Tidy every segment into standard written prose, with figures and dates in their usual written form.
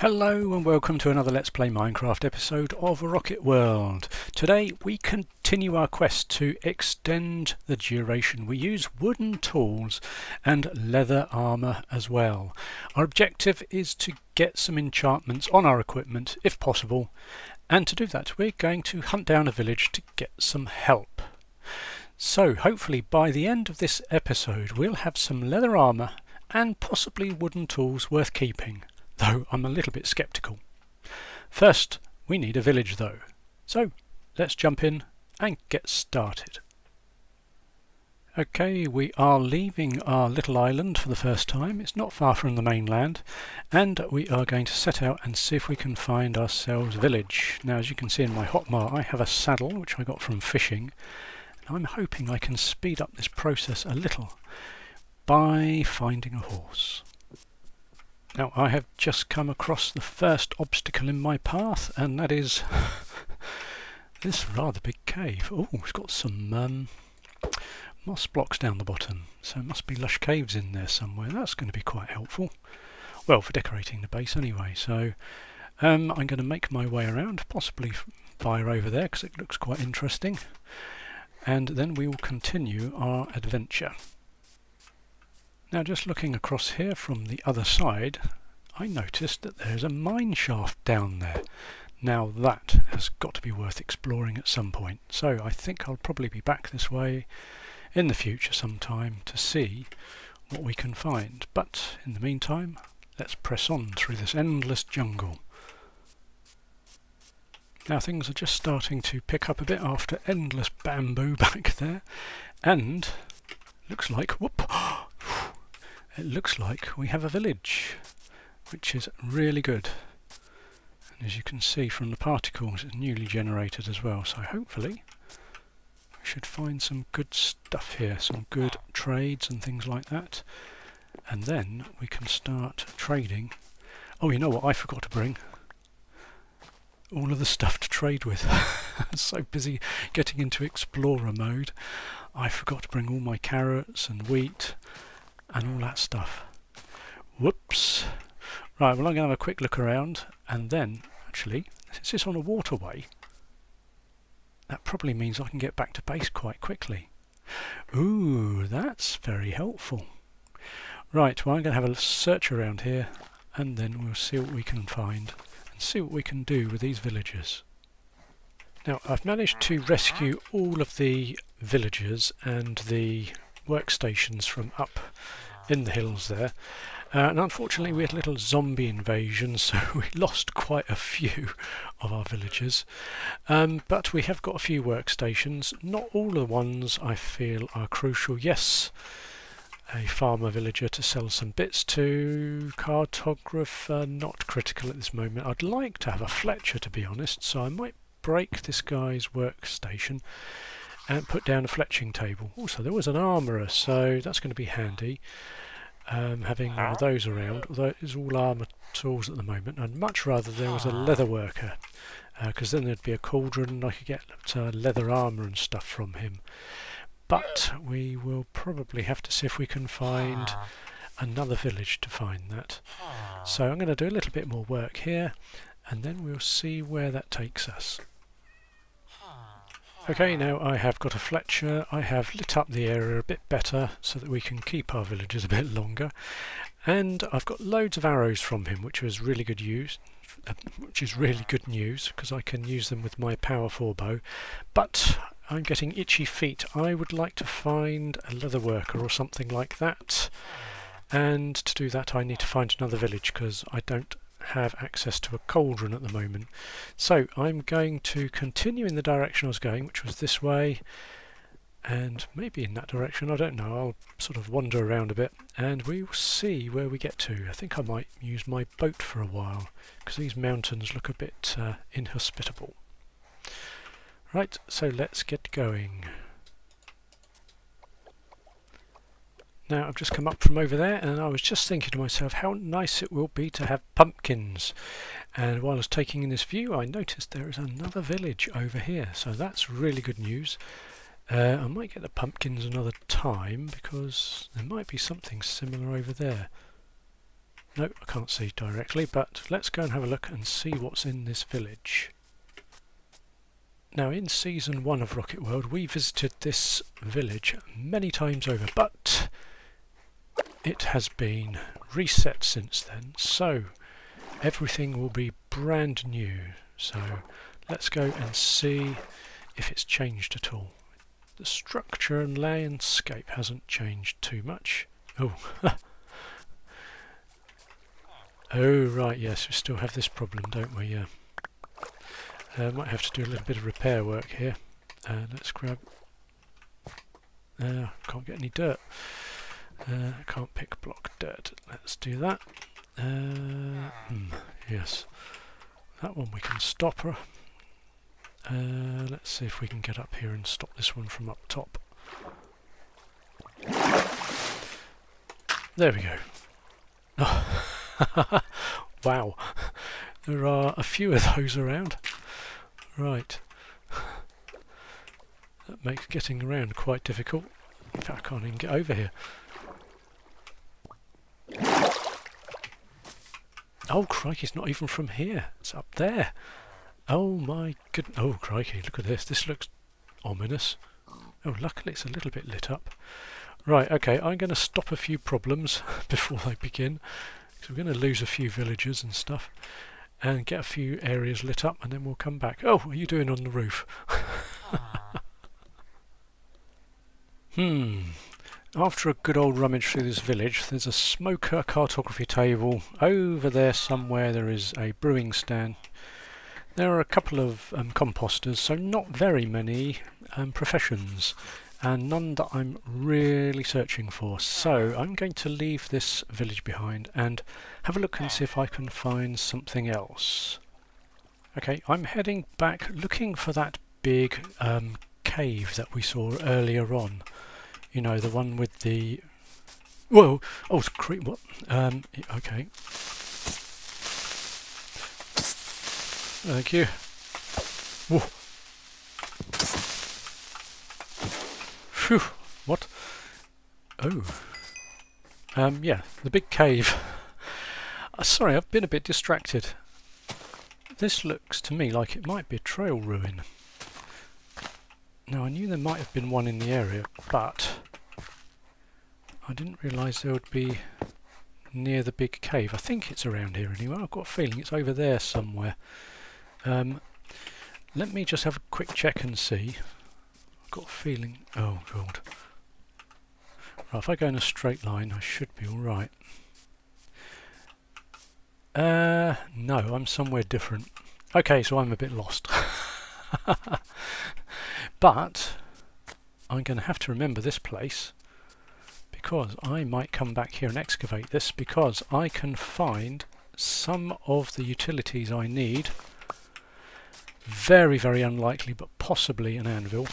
Hello and welcome to another Let's Play Minecraft episode of Rocket World. Today we continue our quest to extend the duration. We use wooden tools and leather armour as well. Our objective is to get some enchantments on our equipment if possible, and to do that we're going to hunt down a village to get some help. So hopefully by the end of this episode we'll have some leather armour and possibly wooden tools worth keeping. Though I'm a little bit sceptical. First, we need a village though. So, let's jump in and get started. Okay, we are leaving our little island for the first time. It's not far from the mainland, and we are going to set out and see if we can find ourselves a village. Now, as you can see in my hotbar, I have a saddle which I got from fishing, and I'm hoping I can speed up this process a little by finding a horse. Now I have just come across the first obstacle in my path, and that is this rather big cave. Oh, it's got some moss blocks down the bottom, so it must be lush caves in there somewhere. That's going to be quite helpful. Well, for decorating the base anyway. So I'm going to make my way around, possibly fire over there because it looks quite interesting, and then we will continue our adventure. Now, just looking across here from the other side, I noticed that there's a mine shaft down there. Now that has got to be worth exploring at some point, so I think I'll probably be back this way in the future sometime to see what we can find. But in the meantime, let's press on through this endless jungle. Now things are just starting to pick up a bit after endless bamboo back there, and looks like, it looks like we have a village, which is really good. And as you can see from the particles, it's newly generated as well, so hopefully we should find some good stuff here, some good trades and things like that. And then we can start trading. Oh, you know what I forgot to bring? All of the stuff to trade with. I'm so busy getting into explorer mode, I forgot to bring all my carrots and wheat and all that stuff. Whoops. Right, well I'm going to have a quick look around, and then, actually, since it's on a waterway, that probably means I can get back to base quite quickly. Ooh, that's very helpful. Right, well I'm going to have a search around here, and then we'll see what we can find, and see what we can do with these villagers. Now, I've managed to rescue all of the villagers and the workstations from up in the hills there, and unfortunately we had a little zombie invasion, so we lost quite a few of our villagers, but we have got a few workstations. Not all the ones I feel are crucial. Yes, a farmer villager to sell some bits to, cartographer not critical at this moment. I'd like to have a Fletcher, to be honest, so I might break this guy's workstation and put down a fletching table. Also, there was an armourer, so that's going to be handy, having one of those around, although it is all armour tools at the moment. I'd much rather there was a leather worker, because then there'd be a cauldron and I could get leather armour and stuff from him. But we will probably have to see if we can find another village to find that. So I'm going to do a little bit more work here, and then we'll see where that takes us. Okay, now I have got a Fletcher. I have lit up the area a bit better so that we can keep our villagers a bit longer, and I've got loads of arrows from him, which is really good news, because I can use them with my power 4 bow. But I'm getting itchy feet. I would like to find a leather worker or something like that, and to do that I need to find another village because I don't have access to a cauldron at the moment. So I'm going to continue in the direction I was going, which was this way, and maybe in that direction, I don't know. I'll sort of wander around a bit and we will see where we get to. I think I might use my boat for a while because these mountains look a bit inhospitable. Right, so let's get going. Now I've just come up from over there, and I was just thinking to myself how nice it will be to have pumpkins, and while I was taking in this view I noticed there is another village over here, so that's really good news. I might get the pumpkins another time because there might be something similar over there. No, I can't see directly, but let's go and have a look and see what's in this village. Now, in Season 1 of Rocket World, we visited this village many times over, but it has been reset since then, so everything will be brand new. So let's go and see if it's changed at all. The structure and landscape hasn't changed too much. Oh, oh right, yes, we still have this problem, don't we? Yeah. Might have to do a little bit of repair work here. Let's grab... can't get any dirt. Can't pick block dirt. Let's do that. Yes. That one we can stop her. Let's see if we can get up here and stop this one from up top. There we go. Wow. There are a few of those around. Right. That makes getting around quite difficult. In fact, I can't even get over here. Oh crikey, it's not even from here. It's up there. Oh my goodness. Oh crikey, look at this. This looks ominous. Oh, luckily it's a little bit lit up. Right, okay, I'm going to stop a few problems before they begin. Because we're going to lose a few villagers and stuff. And get a few areas lit up, and then we'll come back. Oh, what are you doing on the roof? After a good old rummage through this village, there's a smoker cartography table. Over there somewhere there is a brewing stand. There are a couple of composters, so not very many professions, and none that I'm really searching for. So I'm going to leave this village behind and have a look and see if I can find something else. Okay, I'm heading back looking for that big cave that we saw earlier on. You know, the one with the... Whoa! Oh, it's what? Okay. Thank you. Whoa. Phew, what? Oh. Yeah, the big cave. Sorry, I've been a bit distracted. This looks to me like it might be a trail ruin. Now, I knew there might have been one in the area, but I didn't realise there would be near the big cave. I think it's around here anyway. I've got a feeling it's over there somewhere. Let me just have a quick check and see. I've got a feeling... Oh, God. Right, if I go in a straight line, I should be alright. No, I'm somewhere different. Okay, so I'm a bit lost. But I'm going to have to remember this place, because I might come back here and excavate this, because I can find some of the utilities I need. Very, very unlikely, but possibly an anvil,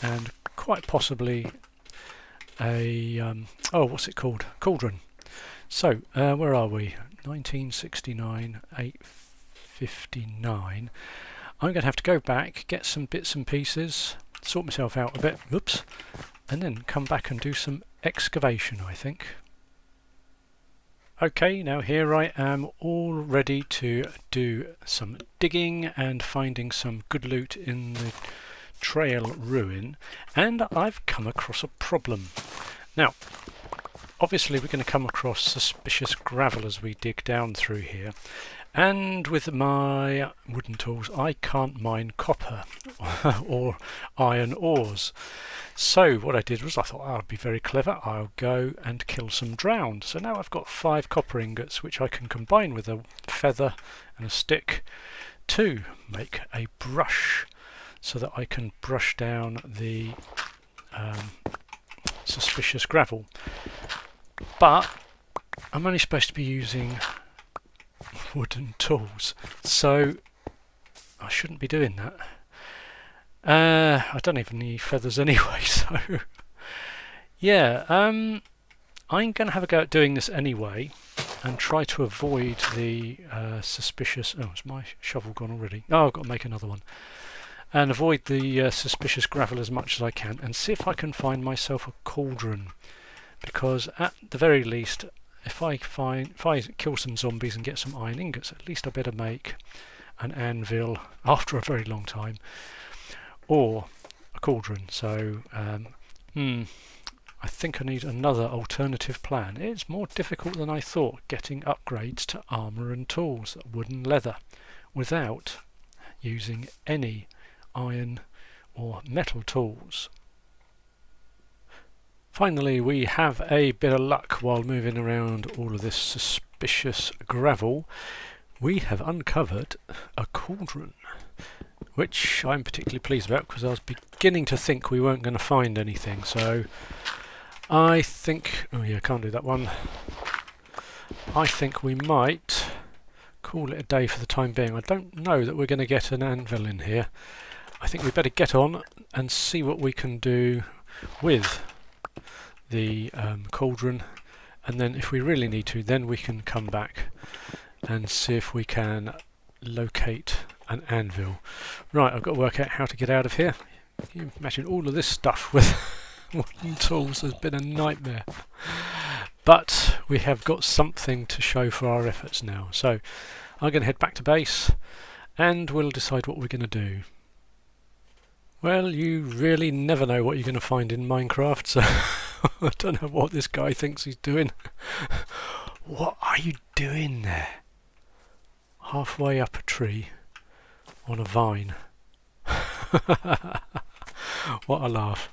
and quite possibly a oh, what's it called? Cauldron. So where are we? 1969, 859. I'm going to have to go back, get some bits and pieces, sort myself out a bit, whoops, and then come back and do some excavation, I think. Okay, now here I am all ready to do some digging and finding some good loot in the trail ruin, and I've come across a problem. Now, obviously we're going to come across suspicious gravel as we dig down through here, and with my wooden tools I can't mine copper or iron ores. So what I did was I thought, I'll be very clever, I'll go and kill some drowned. So now I've got 5 copper ingots which I can combine with a feather and a stick to make a brush, so that I can brush down the suspicious gravel. But I'm only supposed to be using wooden tools, so I shouldn't be doing that. I don't even need feathers anyway, so yeah, I'm going to have a go at doing this anyway and try to avoid the suspicious... Oh, is my shovel gone already? Oh, I've got to make another one. And avoid the suspicious gravel as much as I can, and see if I can find myself a cauldron, because at the very least if I kill some zombies and get some iron ingots, at least I better make an anvil after a very long time, or a cauldron. So I think I need another alternative plan. It's more difficult than I thought getting upgrades to armour and tools, wood and leather, without using any iron or metal tools. Finally, we have a bit of luck while moving around all of this suspicious gravel. We have uncovered a cauldron, which I'm particularly pleased about because I was beginning to think we weren't going to find anything. So I think, oh yeah, can't do that one. I think we might call it a day for the time being. I don't know that we're going to get an anvil in here. I think we better get on and see what we can do with the cauldron, and then if we really need to, then we can come back and see if we can locate an anvil. Right, I've got to work out how to get out of here. Can you imagine all of this stuff with wooden tools? Has been a nightmare. But we have got something to show for our efforts now. So I'm going to head back to base and we'll decide what we're going to do. Well, you really never know what you're going to find in Minecraft, so I don't know what this guy thinks he's doing. What are you doing there? Halfway up a tree on a vine. What a laugh.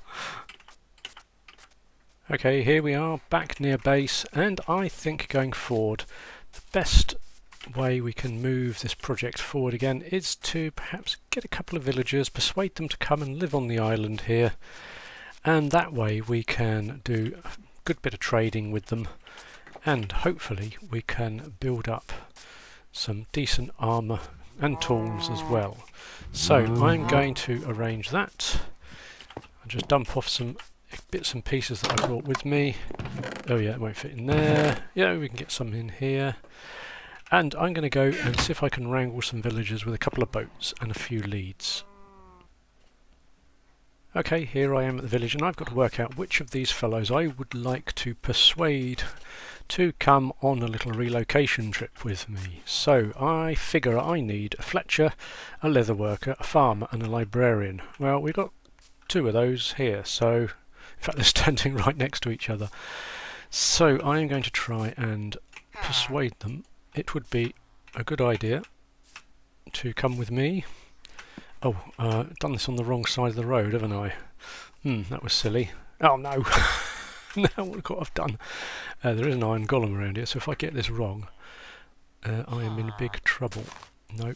Okay, here we are back near base, and I think going forward the best way we can move this project forward again is to perhaps get a couple of villagers, persuade them to come and live on the island here, and that way we can do a good bit of trading with them, and hopefully we can build up some decent armour and tools as well. So I'm going to arrange that and just dump off some bits and pieces that I brought with me. Oh yeah, it won't fit in there. Yeah, we can get some in here. And I'm going to go and see if I can wrangle some villagers with a couple of boats and a few leads. Okay, here I am at the village, and I've got to work out which of these fellows I would like to persuade to come on a little relocation trip with me. So I figure I need a Fletcher, a leather worker, a farmer and a librarian. Well, we've got two of those here, so in fact they're standing right next to each other. So I'm going to try and persuade them it would be a good idea to come with me. Oh, done this on the wrong side of the road, haven't I? That was silly. Oh no! Now look what I've done. There is an iron golem around here, so if I get this wrong, I am in big trouble. No.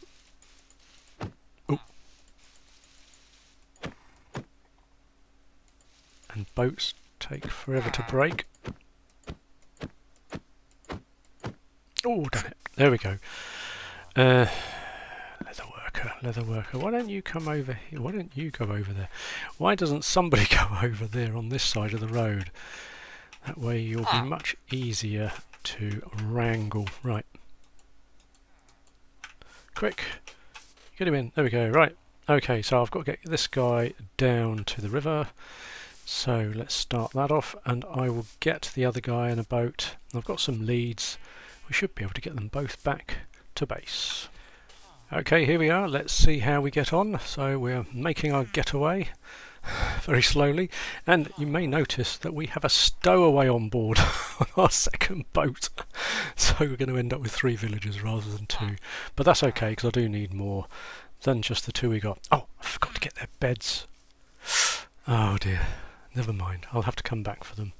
Oh. And boats take forever to break. Oh, damn it. There we go. Leather worker. Why don't you come over here? Why don't you go over there? Why doesn't somebody go over there on this side of the road? That way you'll be much easier to wrangle. Right. Quick. Get him in. There we go. Right. Okay, so I've got to get this guy down to the river. So let's start that off, and I will get the other guy in a boat. I've got some leads. We should be able to get them both back to base. Okay, here we are. Let's see how we get on. So we're making our getaway very slowly, and you may notice that we have a stowaway on board on our second boat. So we're going to end up with 3 villagers rather than 2. But that's okay, because I do need more than just the 2 we got. Oh, I forgot to get their beds. Oh dear. Never mind. I'll have to come back for them.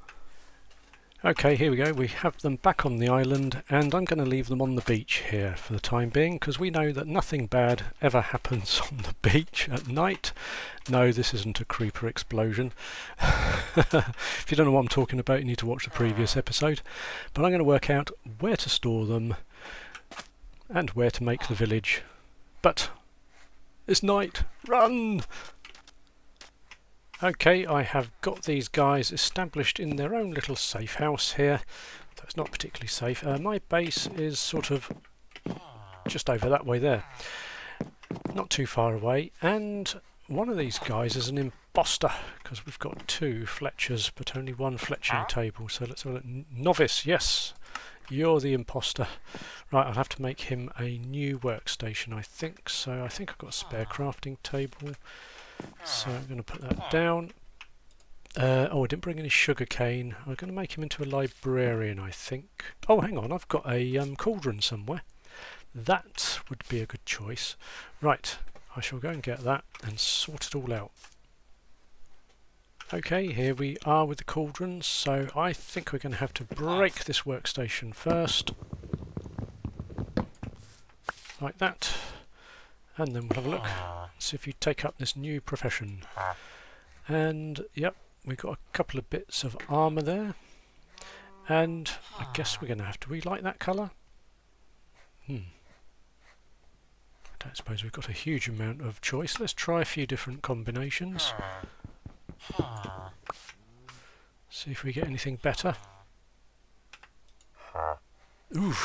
Okay, here we go. We have them back on the island, and I'm going to leave them on the beach here for the time being, because we know that nothing bad ever happens on the beach at night. No, this isn't a creeper explosion. If you don't know what I'm talking about, you need to watch the previous episode. But I'm going to work out where to store them and where to make the village. But it's night. Run! Okay, I have got these guys established in their own little safe house here. That's not particularly safe. My base is sort of just over that way there. Not too far away. And one of these guys is an imposter, because we've got 2 Fletchers, but only 1 fletching table. So let's have a look. Novice, yes. you're the imposter. Right, I'll have to make him a new workstation, I think. So I think I've got a spare crafting table. So I'm going to put that down. Oh, I didn't bring any sugar cane. I'm going to make him into a librarian, I think. Oh, hang on, I've got a cauldron somewhere. That would be a good choice. Right, I shall go and get that and sort it all out. Okay, here we are with the cauldron, so I think we're going to have to break this workstation first. Like that. And then we'll have a look, see if you take up this new profession. And, yep, we've got a couple of bits of armour there. And I guess we're going to have to relight that colour. I don't suppose we've got a huge amount of choice. Let's try a few different combinations. See if we get anything better. Ooh.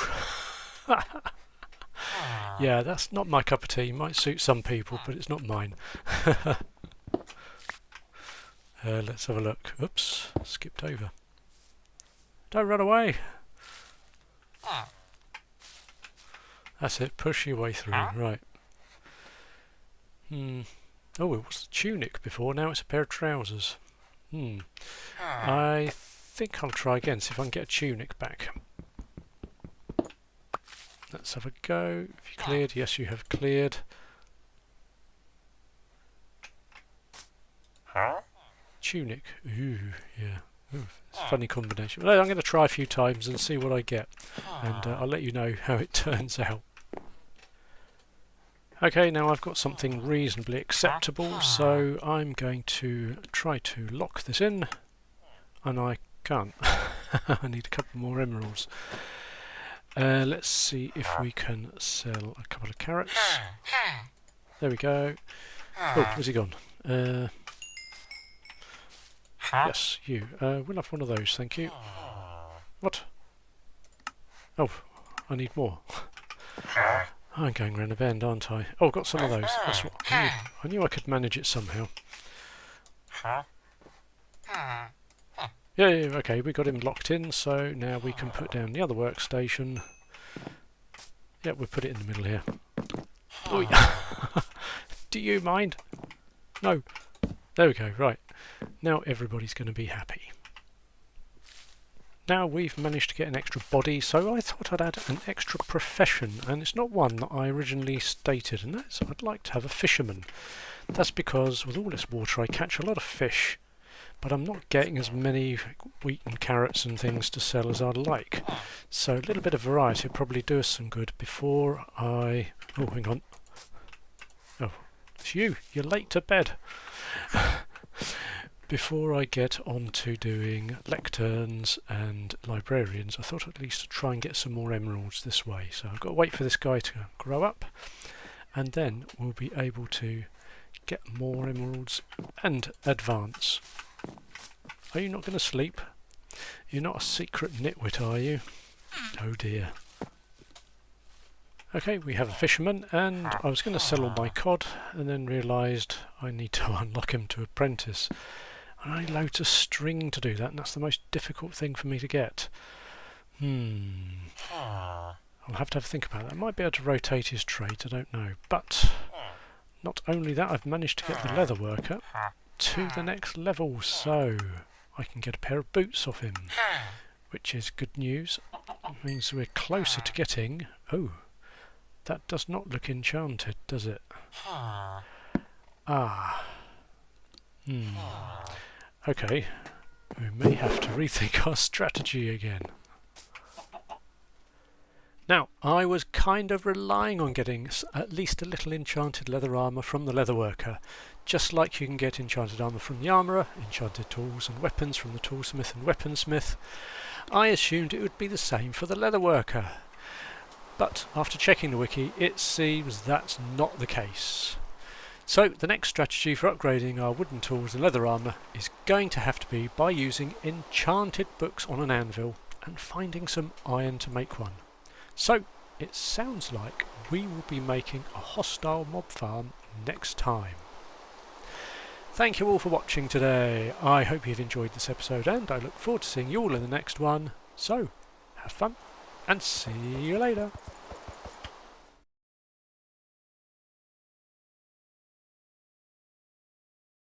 Yeah, that's not my cup of tea. Might suit some people, but it's not mine. Let's have a look. Oops, skipped over. Don't run away. That's it, push your way through. Right. Oh, it was a tunic before, now it's a pair of trousers. I think I'll try again, see if I can get a tunic back. Let's have a go. Have you cleared? Yes, you have cleared. Tunic. Ooh, yeah. Ooh, it's a funny combination. Well, I'm going to try a few times and see what I get. And I'll let you know how it turns out. Okay, now I've got something reasonably acceptable, so I'm going to try to lock this in. And I can't. I need a couple more emeralds. Let's see if we can sell a couple of carrots. There we go. Oh, where's he gone? Yes, you. We'll have one of those, thank you. What? Oh, I need more. I'm going round a bend, aren't I? Oh, I've got some of those. That's what I knew I could manage it somehow. Yeah, okay, we got him locked in, so now we can put down the other workstation. Yeah, we'll put it in the middle here. Do you mind? No. There we go, right. Now everybody's going to be happy. Now we've managed to get an extra body, so I thought I'd add an extra profession, and it's not one that I originally stated, and that's I'd like to have a fisherman. That's because with all this water I catch a lot of fish, but I'm not getting as many wheat and carrots and things to sell as I'd like. So a little bit of variety would probably do us some good before I... Oh, hang on. Oh, it's you. You're late to bed. Before I get on to doing lecterns and librarians, I thought at least to try and get some more emeralds this way. So I've got to wait for this guy to grow up, and then we'll be able to get more emeralds and advance. Are you not going to sleep? You're not a secret nitwit, are you? Oh dear. Okay, we have a fisherman, and I was going to sell all my cod, and then realised I need to unlock him to apprentice. And I need loads of string to do that, and that's the most difficult thing for me to get. I'll have to have a think about that. I might be able to rotate his trade, I don't know. But not only that, I've managed to get the leather worker to the next level, so I can get a pair of boots off him, which is good news. It means we're closer to getting... Oh, that does not look enchanted, does it? Okay, we may have to rethink our strategy again. Now, I was kind of relying on getting at least a little enchanted leather armour from the leatherworker, just like you can get enchanted armour from the armourer, enchanted tools and weapons from the toolsmith and weaponsmith. I assumed it would be the same for the leatherworker, but after checking the wiki, it seems that's not the case. So the next strategy for upgrading our wooden tools and leather armour is going to have to be by using enchanted books on an anvil and finding some iron to make one. So it sounds like we will be making a hostile mob farm next time. Thank you all for watching today. I hope you've enjoyed this episode, and I look forward to seeing you all in the next one. So, have fun. and see you later.